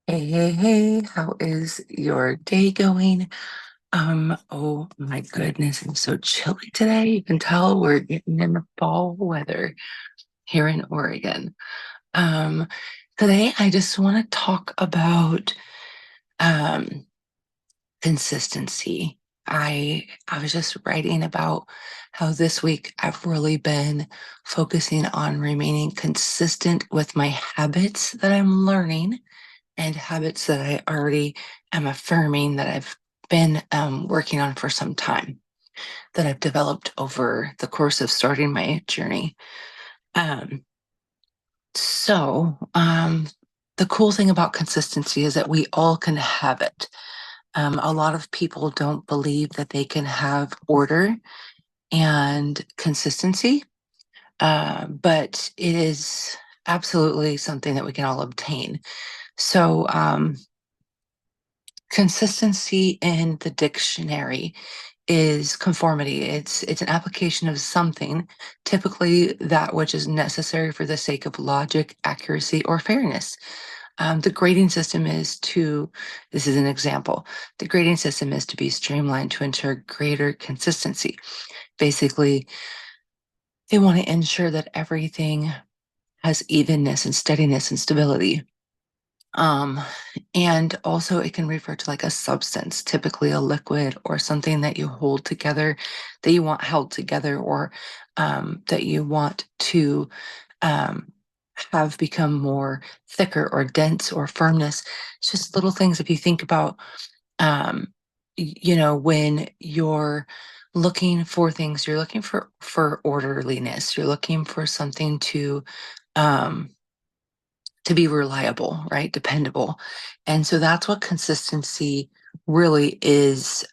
Hey, hey, hey, how is your day going? Oh my goodness, it's so chilly today. You can tell we're getting in the fall weather here in Oregon. Um, Today I just want to talk about um consistency. I was just writing about how this week I've really been focusing on remaining consistent with my habits that I'm learning and habits that I already am affirming that I've been working on for some time, that I've developed over the course of starting my journey. Um, so, the cool thing about consistency is that we all can have it. A lot of people don't believe that they can have order and consistency, but it is absolutely something that we can all obtain. So, consistency in the dictionary is conformity. It's an application of something, typically that which is necessary for the sake of logic, accuracy, or fairness. The grading system is to, this is an example, the grading system is to be streamlined to ensure greater consistency. Basically, they want to ensure that everything has evenness and steadiness and stability. Um, and also it can refer to like a substance, typically a liquid or something that you hold together, that you want held together, or that you want to um, have become more thicker or dense or firmness. It's just little things. If you think about, when you're looking for things, you're looking for orderliness. You're looking for something um, to be reliable, right? Dependable. And so that's what consistency really is,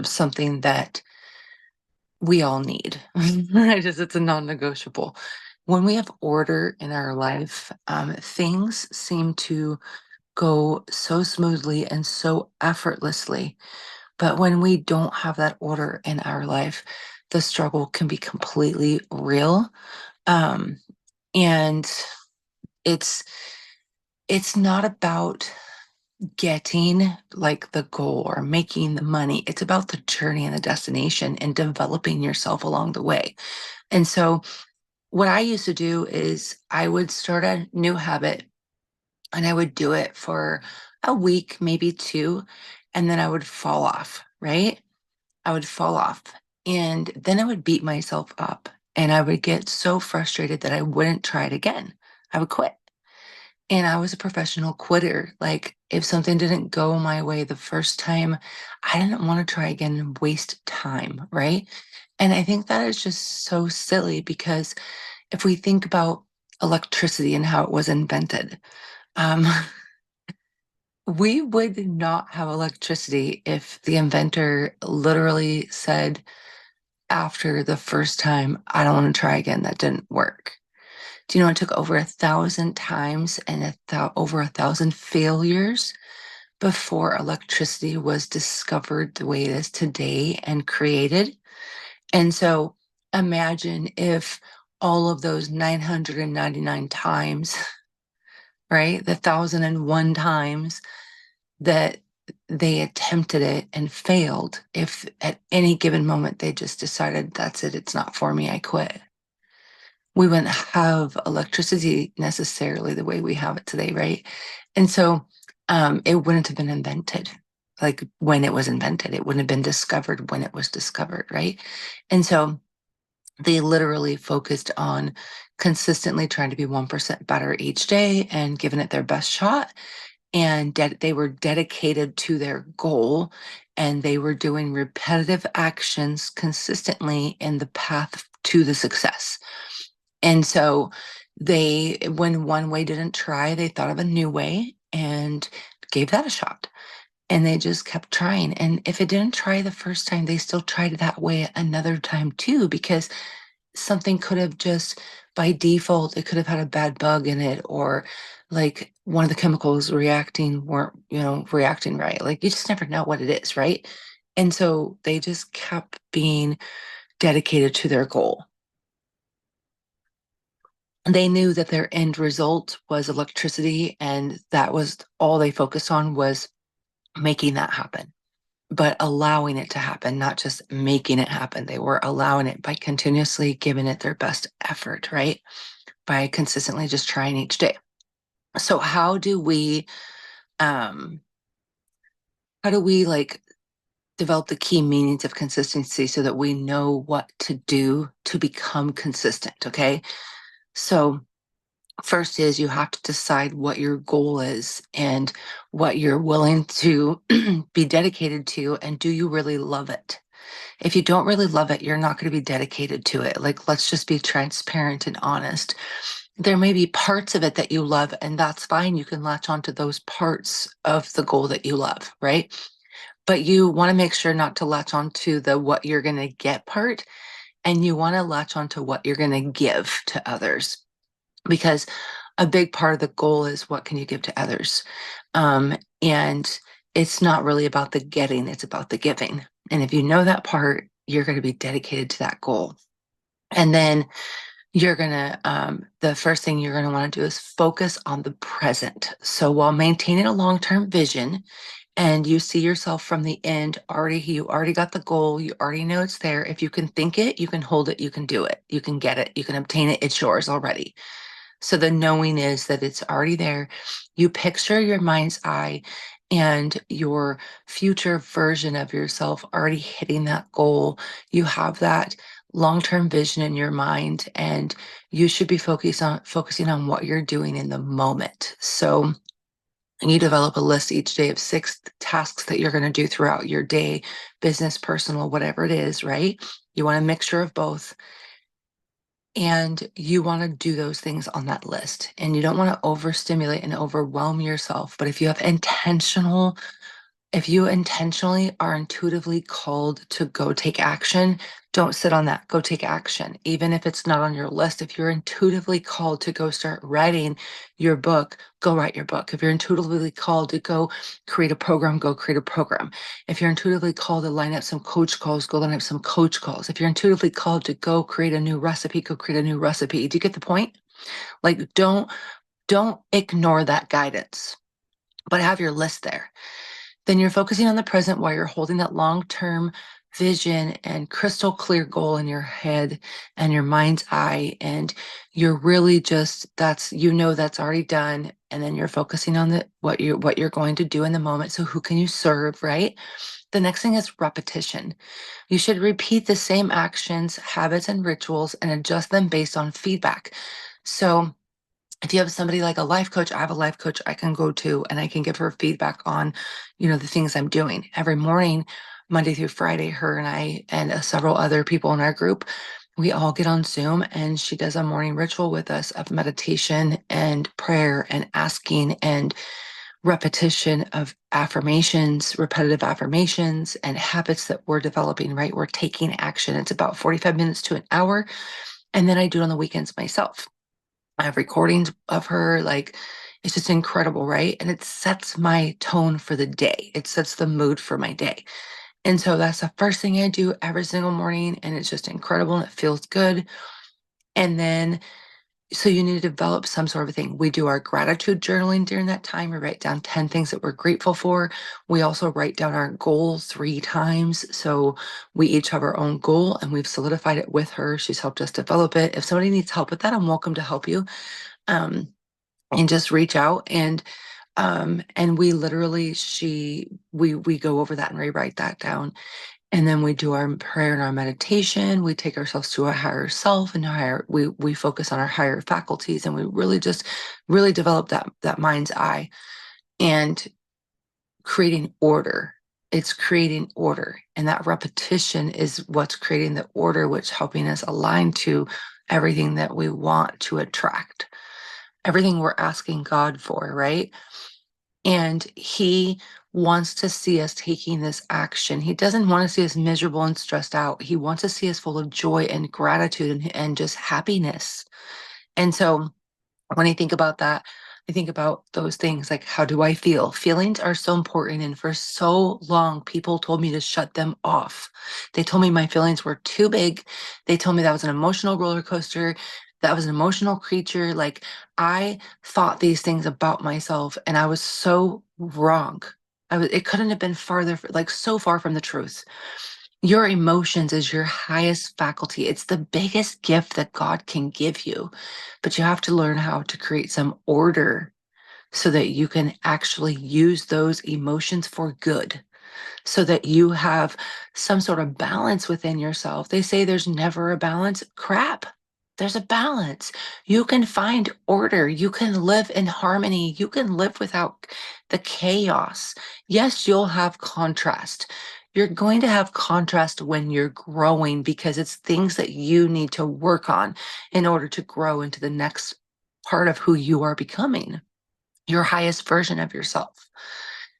something that we all need. It's a non-negotiable. When we have order in our life, things seem to go so smoothly and so effortlessly. But when we don't have that order in our life, the struggle can be completely real. Um, and it's it's not about getting like the goal or making the money. It's about the journey and the destination and developing yourself along the way. And so, what I used to do is I would start a new habit and I would do it for a week, maybe two, and then I would fall off, right? I would fall off. And then I would beat myself up and I would get so frustrated that I wouldn't try it again. I would quit. And I was a professional quitter. Like, if something didn't go my way the first time, I didn't want to try again and waste time, right? And I think that is just so silly because if we think about electricity and how it was invented, um, we would not have electricity if the inventor literally said after the first time, I don't want to try again, that didn't work. Do you know it took over 1,000 times and over 1,000 failures before electricity was discovered the way it is today and created? And so imagine if all of those 999 times, right? The 1,001 times that they attempted it and failed, if at any given moment they just decided, that's it, it's not for me, I quit. We wouldn't have electricity necessarily the way we have it today, right? And so it wouldn't have been invented like when it was invented. It wouldn't have been discovered when it was discovered, right? And so they literally focused on consistently trying to be 1% better each day and giving it their best shot. And they were dedicated to their goal and they were doing repetitive actions consistently in the path to the success. And so when one way didn't try, they thought of a new way and gave that a shot. And they just kept trying. And if it didn't try the first time, they still tried it that way another time too, because something could have just by default, it could have had a bad bug in it, or like one of the chemicals weren't, reacting right. Like you just never know what it is, right? And so they just kept being dedicated to their goal. They knew that their end result was electricity, and that was all they focused on, was making that happen, but allowing it to happen, not just making it happen. They were allowing it by continuously giving it their best effort, right? By consistently just trying each day. So um how do we like develop the key meanings of consistency so that we know what to do to become consistent? Okay. So first is you have to decide what your goal is and what you're willing to be dedicated to, and do you really love it? If you don't really love it, you're not going to be dedicated to it. Like, let's just be transparent and honest. There may be parts of it that you love, and that's fine. You can latch onto those parts of the goal that you love, right? But you want to make sure not to latch onto the what you're going to get part, and you want to latch onto what you're going to give to others, because a big part of the goal is what can you give to others. And it's not really about the getting, it's about the giving. And if you know that part, you're going to be dedicated to that goal. And then the first thing you're going to want to do is focus on the present. So while maintaining a long-term vision, and you see yourself from the end already, you already got the goal, you already know it's there. If you can think it, you can hold it, you can do it, you can get it, you can obtain it, it's yours already. So the knowing is that it's already there. You picture your mind's eye and your future version of yourself already hitting that goal. You have that long-term vision in your mind, and you should be focusing on what you're doing in the moment. So you develop a list each day of 6 tasks that you're going to do throughout your day, business, personal, whatever it is, right? You want a mixture of both. And you want to do those things on that list. And you don't want to overstimulate and overwhelm yourself. But if you intentionally are intuitively called to go take action, don't sit on that. Go take action. Even if it's not on your list, if you're intuitively called to go start writing your book, go write your book. If you're intuitively called to go create a program, go create a program. If you're intuitively called to line up some coach calls, go line up some coach calls. If you're intuitively called to go create a new recipe, go create a new recipe. Do you get the point? Like, don't ignore that guidance, but have your list there. Then you're focusing on the present while you're holding that long-term vision and crystal clear goal in your head and your mind's eye. And you're really just, that's already done. And then you're focusing on what you're going to do in the moment. So who can you serve, right? The next thing is repetition. You should repeat the same actions, habits, and rituals and adjust them based on feedback. So if you have somebody like a life coach, I have a life coach I can go to, and I can give her feedback on, the things I'm doing every morning, Monday through Friday. Her and I and several other people in our group, we all get on Zoom, and she does a morning ritual with us of meditation and prayer and asking and repetition of affirmations, repetitive affirmations, and habits that we're developing, right? We're taking action. It's about 45 minutes to an hour. And then I do it on the weekends myself. I have recordings of her. Like, it's just incredible, right? And it sets my tone for the day. It sets the mood for my day. And so that's the first thing I do every single morning. And it's just incredible and it feels good. And then, so you need to develop some sort of thing. We do our gratitude journaling during that time. We write down 10 things that we're grateful for. We also write down our goal 3 times. So we each have our own goal, and we've solidified it with her. She's helped us develop it. If somebody needs help with that, I'm welcome to help you. And just reach out, and we literally we go over that and rewrite that down. And then we do our prayer and our meditation. We take ourselves to our higher self, and we focus on our higher faculties, and we really develop that mind's eye and creating order. It's creating order, and that repetition is what's creating the order, which helping us align to everything that we want to attract, everything we're asking God for, right? And he wants to see us taking this action. He doesn't want to see us miserable and stressed out. He wants to see us full of joy and gratitude and just happiness. And so when I think about that, I think about those things like, how do I feel? Feelings are so important. And for so long, people told me to shut them off. They told me my feelings were too big. They told me that was an emotional roller coaster, That was an emotional creature. Like, I thought these things about myself and I was so wrong. It couldn't have been farther, like so far from the truth. Your emotions is your highest faculty. It's the biggest gift that God can give you, but you have to learn how to create some order so that you can actually use those emotions for good, so that you have some sort of balance within yourself. They say there's never a balance. Crap. There's a balance. You can find order. You can live in harmony. You can live without the chaos. Yes, you'll have contrast. You're going to have contrast when you're growing because it's things that you need to work on in order to grow into the next part of who you are becoming, your highest version of yourself.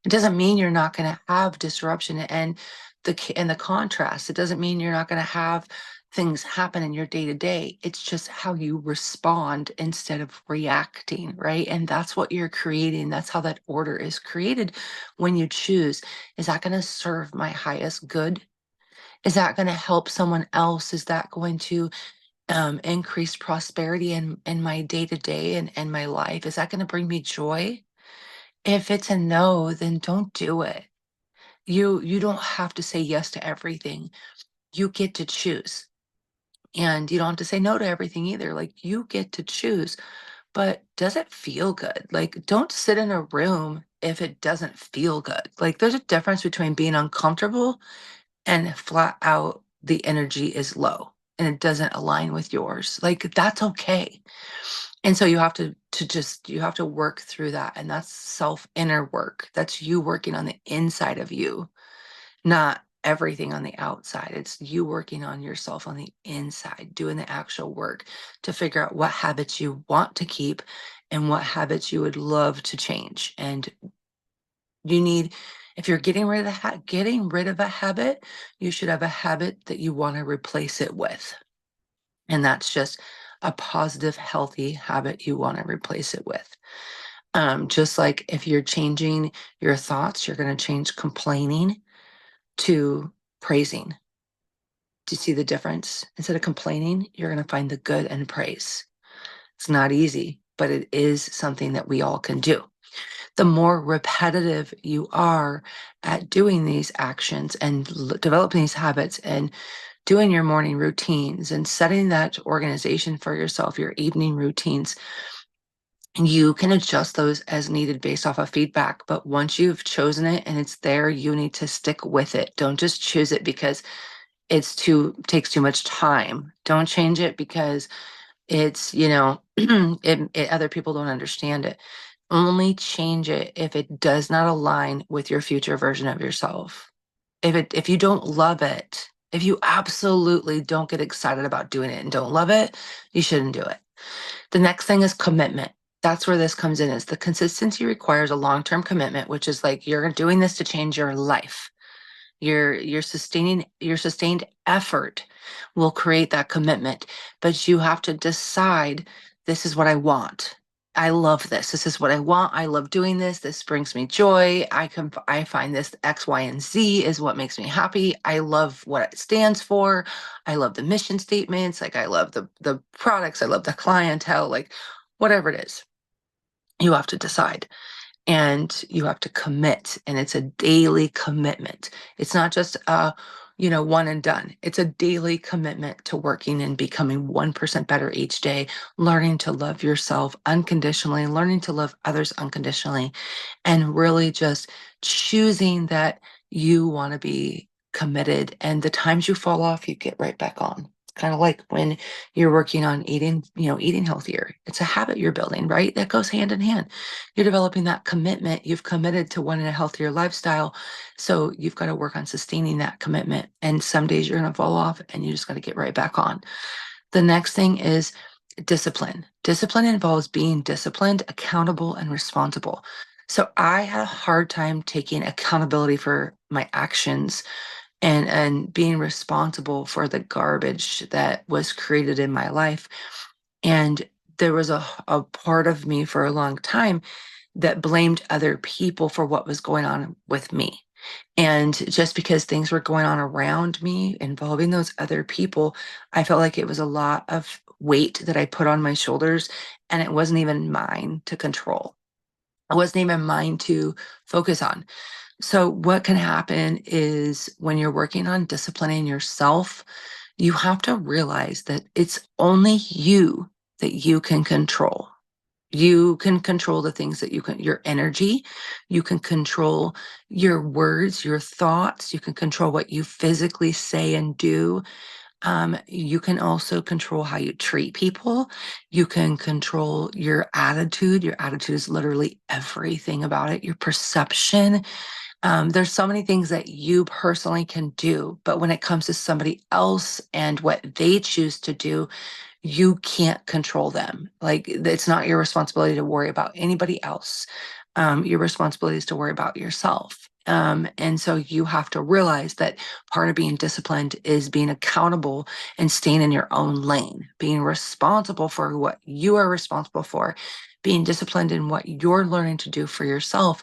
It doesn't mean you're not going to have disruption and the contrast. It doesn't mean you're not going to have things happen in your day to day. It's just how you respond instead of reacting, right? And that's what you're creating. That's how that order is created when you choose. Is that going to serve my highest good? Is that going to help someone else? Is that going to increase prosperity in my day to day and my life? Is that going to bring me joy? If it's a no, then don't do it. You don't have to say yes to everything. You get to choose. And you don't have to say no to everything either. Like, you get to choose. But does it feel good? Like, don't sit in a room if it doesn't feel good. Like, there's a difference between being uncomfortable and flat out the energy is low and it doesn't align with yours. Like, that's okay. And so you have to just you have to work through that, and that's self inner work. That's you working on the inside of you, not everything on the outside. It's you working on yourself on the inside, doing the actual work to figure out what habits you want to keep and what habits you would love to change. And you need, if you're getting rid of getting rid of a habit, you should have a habit that you want to replace it with. And that's just a positive, healthy habit you want to replace it with. Just like if you're changing your thoughts, you're going to change complaining to praising. Do you see the difference? Instead of complaining, you're going to find the good and praise. It's not easy, but it is something that we all can do. The more repetitive you are at doing these actions and developing these habits and doing your morning routines and setting that organization for yourself, your evening routines, you can adjust those as needed based off of feedback. But once you've chosen it and it's there, you need to stick with it. Don't just choose it because takes too much time. Don't change it because it's, other people don't understand it. Only change it if it does not align with your future version of yourself. If you don't love it, if you absolutely don't get excited about doing it and don't love it, you shouldn't do it. The next thing is commitment. That's where this comes in, is the consistency requires a long-term commitment, which is like you're doing this to change your life. Your sustained effort will create that commitment, but you have to decide, this is what I want. I love this. This is what I want. I love doing this. This brings me joy. I find this X, Y, and Z is what makes me happy. I love what it stands for. I love the mission statements. Like, I love the products. I love the clientele, like whatever it is. You have to decide and you have to commit, and it's a daily commitment. It's not just one and done. It's a daily commitment to working and becoming 1% better each day, learning to love yourself unconditionally, learning to love others unconditionally, and really just choosing that you want to be committed. And the times you fall off, you get right back on. Kind of like when you're working on eating healthier. It's a habit you're building, right? That goes hand in hand. You're developing that commitment. You've committed to wanting a healthier lifestyle. So you've got to work on sustaining that commitment. And some days you're going to fall off and you just got to get right back on. The next thing is discipline. Discipline involves being disciplined, accountable, and responsible. So I had a hard time taking accountability for my actions and being responsible for the garbage that was created in my life. And there was a part of me for a long time that blamed other people for what was going on with me. And just because things were going on around me involving those other people, I felt like it was a lot of weight that I put on my shoulders, and it wasn't even mine to control. It wasn't even mine to focus on. So, what can happen is when you're working on disciplining yourself, you have to realize that it's only you that you can control. You can control the things that your energy, you can control your words, your thoughts, you can control what you physically say and do. You can also control how you treat people. You can control your attitude. Your attitude is literally everything about it. Your perception. There's so many things that you personally can do, but when it comes to somebody else and what they choose to do, you can't control them. Like, it's not your responsibility to worry about anybody else. Your responsibility is to worry about yourself. And so you have to realize that part of being disciplined is being accountable and staying in your own lane, being responsible for what you are responsible for, being disciplined in what you're learning to do for yourself.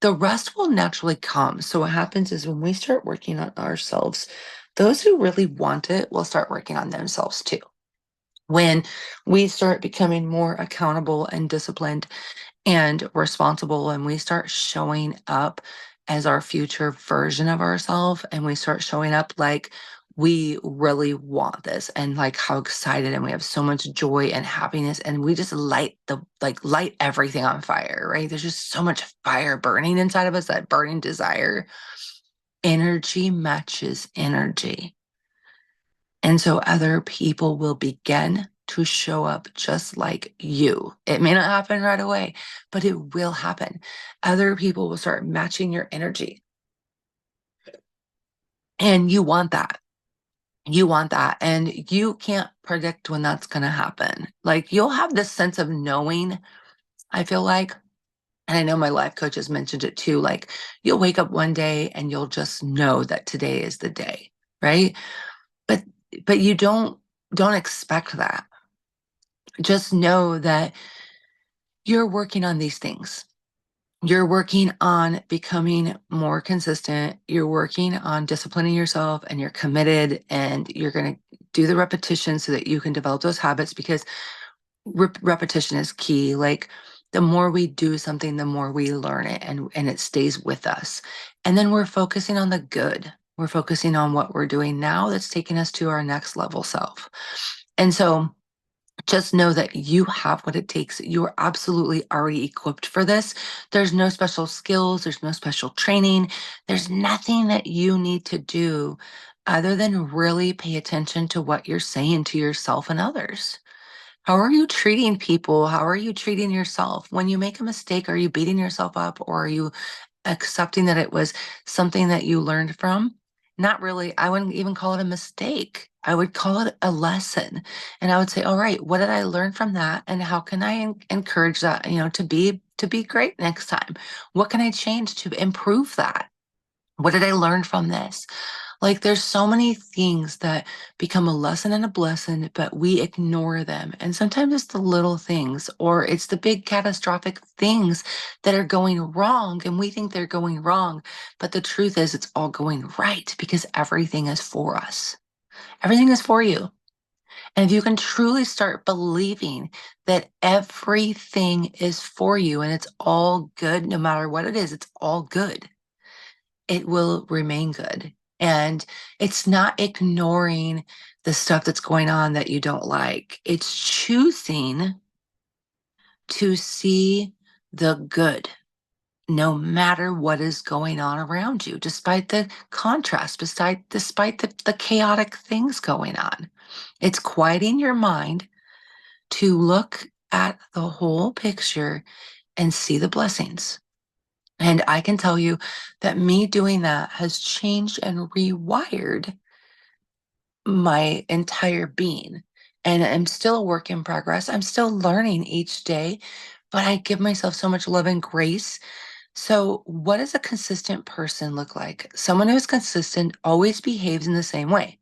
The rest will naturally come. So what happens is when we start working on ourselves, those who really want it will start working on themselves too. When we start becoming more accountable and disciplined and responsible, and we start showing up as our future version of ourselves, and we start showing up like we really want this, and like how excited, and we have so much joy and happiness, and we just light everything on fire, right? There's just so much fire burning inside of us, that burning desire. Energy matches energy. And so other people will begin to show up just like you. It may not happen right away, but it will happen. Other people will start matching your energy. And you want that. You want that. And you can't predict when that's going to happen. Like, you'll have this sense of knowing, I feel like. And I know my life coach has mentioned it too. Like, you'll wake up one day and you'll just know that today is the day, right? But you don't expect that. Just know that you're working on these things. You're working on becoming more consistent. You're working on disciplining yourself, and you're committed, and you're going to do the repetition so that you can develop those habits, because repetition is key. Like, the more we do something, the more we learn it, and it stays with us. And then we're focusing on the good. We're focusing on what we're doing now that's taking us to our next level self. And so just know that you have what it takes. You are absolutely already equipped for this. There's no special skills, there's no special training, there's nothing that you need to do other than really pay attention to what you're saying to yourself and others. How are you treating people? How are you treating yourself? When you make a mistake, are you beating yourself up, or are you accepting that it was something that you learned from? Not really. I wouldn't even call it a mistake. I would call it a lesson. And I would say, all right, what did I learn from that? And how can I encourage that, to be great next time? What can I change to improve that? What did I learn from this? Like, there's so many things that become a lesson and a blessing, but we ignore them. And sometimes it's the little things, or it's the big catastrophic things that are going wrong, and we think they're going wrong. But the truth is, it's all going right, because everything is for us. Everything is for you. And if you can truly start believing that everything is for you and it's all good, no matter what it is, it's all good, it will remain good. And it's not ignoring the stuff that's going on that you don't like. It's choosing to see the good, no matter what is going on around you, despite the contrast, despite the chaotic things going on. It's quieting your mind to look at the whole picture and see the blessings. And I can tell you that me doing that has changed and rewired my entire being. And I'm still a work in progress. I'm still learning each day, but I give myself so much love and grace. So, what does a consistent person look like? Someone who's consistent always behaves in the same way.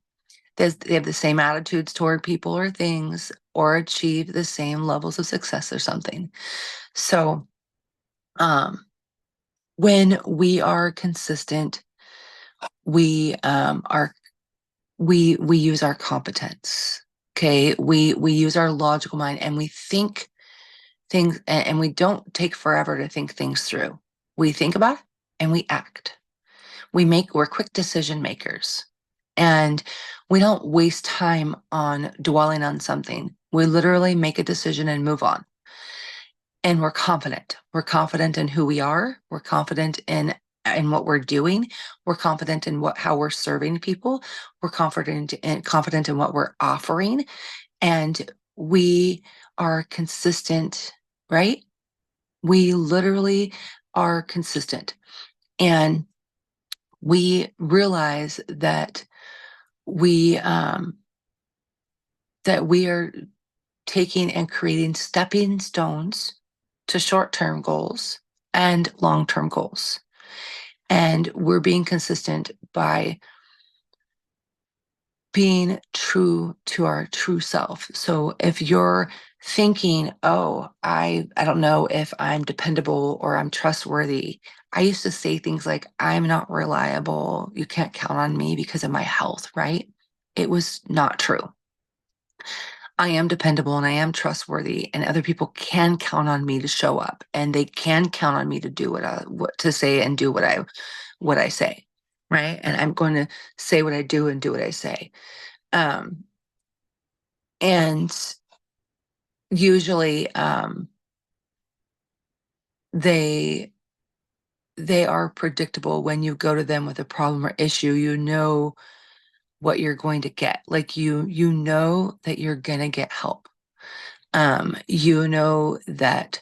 They have the same attitudes toward people or things, or achieve the same levels of success or something. So, um, when we are consistent, we are we use our competence. Okay. We use our logical mind and we think things, and we don't take forever to think things through. We think about it and we act. We're quick decision makers, and we don't waste time on dwelling on something. We literally make a decision and move on. And we're confident. We're confident in who we are. We're confident in what we're doing. We're confident in how we're serving people. We're confident in what we're offering, and we are consistent, right? We literally are consistent. And we realize we um, that we are taking and creating stepping stones to short-term goals and long-term goals. And we're being consistent by being true to our true self. So if you're thinking, oh, I don't know if I'm dependable or I'm trustworthy. I used to say things like, I'm not reliable. You can't count on me because of my health, right? It was not true. I am dependable and I am trustworthy, and other people can count on me to show up, and they can count on me to do what to say and do what I say, right? And I'm going to say what I do and do what I say. Um, and usually, they they are predictable. When you go to them with a problem or issue, you know what you're going to get. Like you know that you're going to get help. You know that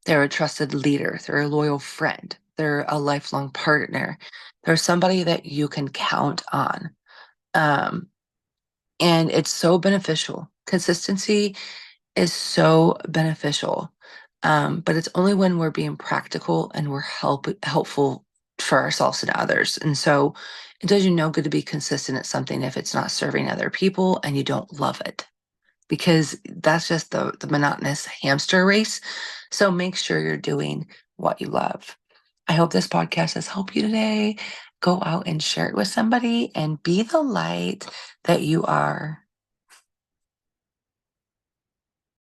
they're a trusted leader, they're a loyal friend, they're a lifelong partner, they're somebody that you can count on. Um, and it's so beneficial. Consistency is so beneficial. But it's only when we're being practical and we're helpful for ourselves and others. And so it does you no good to be consistent at something if it's not serving other people and you don't love it, because that's just the monotonous hamster race. So make sure you're doing what you love. I hope this podcast has helped you today. Go out and share it with somebody and be the light that you are.